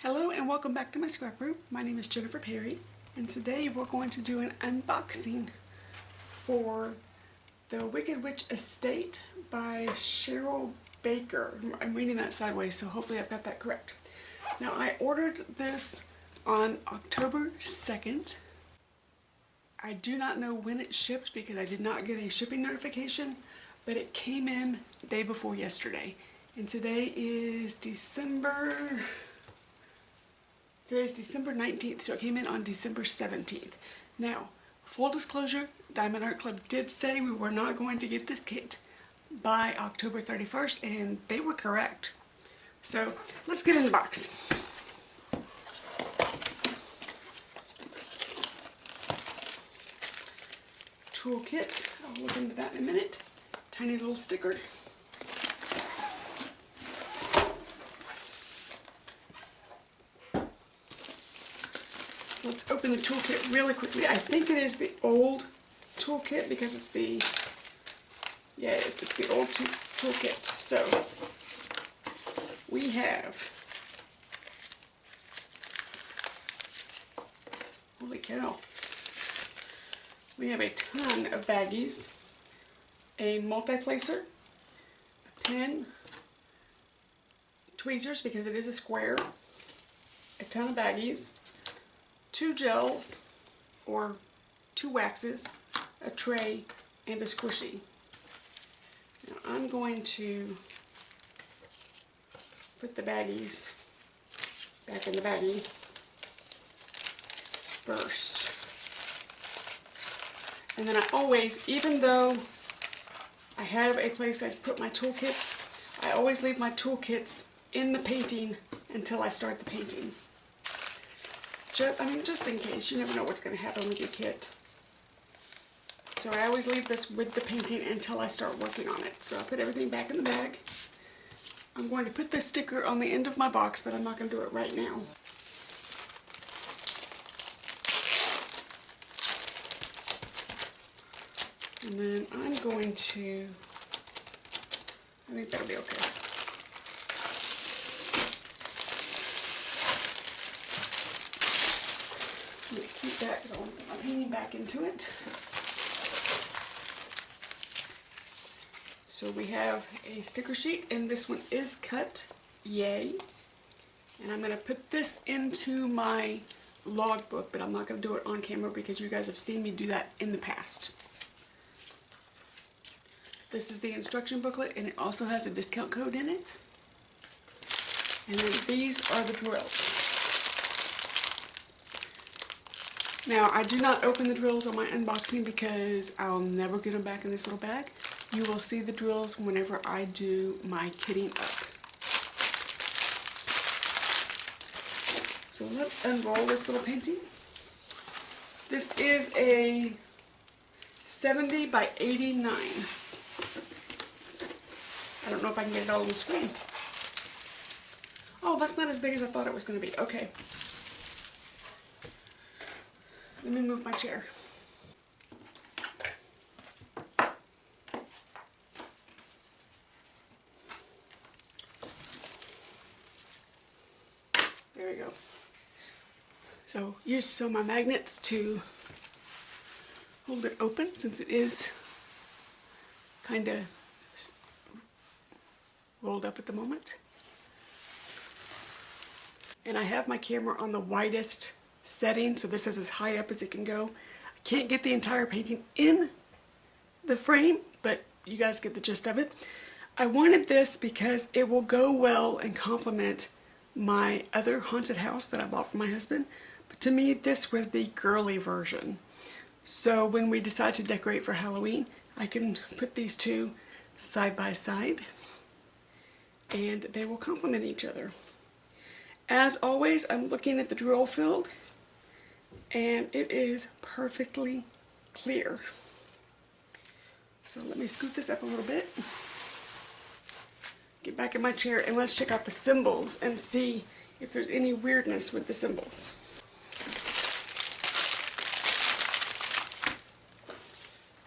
Hello and welcome back to my scrapbook. My name is Jennifer Perry and today we're going to do an unboxing for The Wicked Witch Estate by Cheryl Baker. I'm reading that sideways, so hopefully I've got that correct. Now I ordered this on October 2nd. I do not know when it shipped because I did not get a shipping notification, but it came in the day before yesterday. And today is Today's December 19th, so it came in on December 17th. Now, full disclosure, Diamond Art Club did say we were not going to get this kit by October 31st, and they were correct. So, let's get in the box. Toolkit, I'll look into that in a minute. Tiny little sticker. Let's open the toolkit really quickly. I think it is the old toolkit because it's the, yeah, it's the old toolkit. So we have, holy cow, we have a ton of baggies, a multi-placer, a pen, tweezers because it is a square, a ton of baggies, 2 gels, or 2 waxes, a tray, and a squishy. Now I'm going to put the baggies back in the baggie first. And then I always, even though I have a place I put my toolkits, I always leave my toolkits in the painting until I start the painting. Just in case, you never know what's going to happen with your kit. So I always leave this with the painting until I start working on it. So I put everything back in the bag. I'm going to put this sticker on the end of my box, but I'm not going to do it right now. And then I'm going to, I think that'll be okay. I'm going to keep that because I want to put my painting back into it. So we have a sticker sheet, and this one is cut, yay. And I'm going to put this into my logbook, but I'm not going to do it on camera because you guys have seen me do that in the past. This is the instruction booklet, and it also has a discount code in it. And then these are the drills. Now, I do not open the drills on my unboxing because I'll never get them back in this little bag. You will see the drills whenever I do my kitting up. So let's unroll this little painting. This is a 70 by 89. I don't know if I can get it all on the screen. Oh, that's not as big as I thought it was going to be. Okay. Let me move my chair. There we go. So used some of my magnets to hold it open since it is kind of rolled up at the moment. And I have my camera on the widest setting, so this is as high up as it can go. I can't get the entire painting in the frame, but you guys get the gist of it. I wanted this because it will go well and complement my other haunted house that I bought for my husband. But to me, this was the girly version. So when we decide to decorate for Halloween, I can put these two side by side and they will complement each other. As always, I'm looking at the drill field and it is perfectly clear. So let me scoot this up a little bit, get back in my chair, and let's check out the symbols and see if there's any weirdness with the symbols.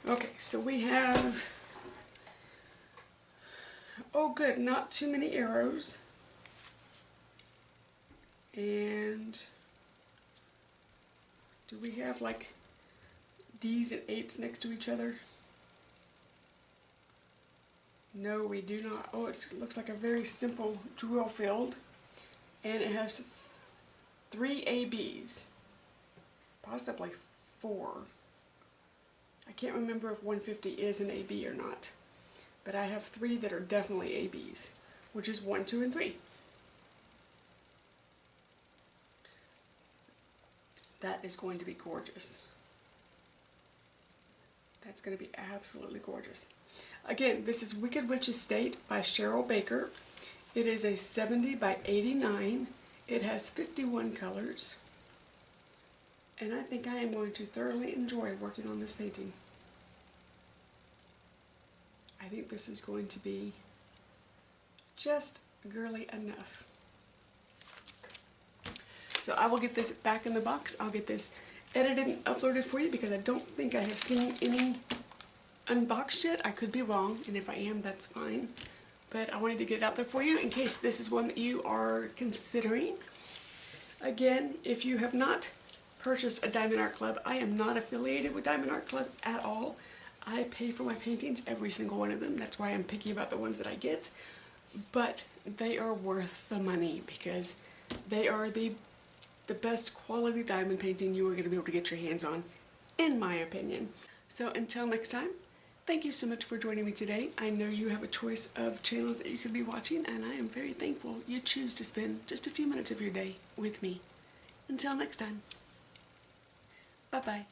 Okay, so we have, oh good, not too many arrows. And do we have like D's and 8s next to each other? No, we do not. Oh, it looks like a very simple drill field. And it has 3 ABs. Possibly 4. I can't remember if 150 is an AB or not. But I have 3 that are definitely ABs, which is 1, 2, and 3. That is going to be gorgeous. That's going to be absolutely gorgeous. Again, this is Wicked Witch Estate by Cheryl Baker. It is a 70 by 89. It has 51 colors. And I think I am going to thoroughly enjoy working on this painting. I think this is going to be just girly enough. So I will get this back in the box. I'll get this edited and uploaded for you because I don't think I have seen any unboxed yet. I could be wrong, and if I am, that's fine. But I wanted to get it out there for you in case this is one that you are considering. Again, if you have not purchased a Diamond Art Club, I am not affiliated with Diamond Art Club at all. I pay for my paintings, every single one of them. That's why I'm picky about the ones that I get. But they are worth the money because they are the best quality diamond painting you are going to be able to get your hands on, in my opinion. So until next time, thank you so much for joining me today. I know you have a choice of channels that you could be watching, and I am very thankful you choose to spend just a few minutes of your day with me. Until next time, bye-bye.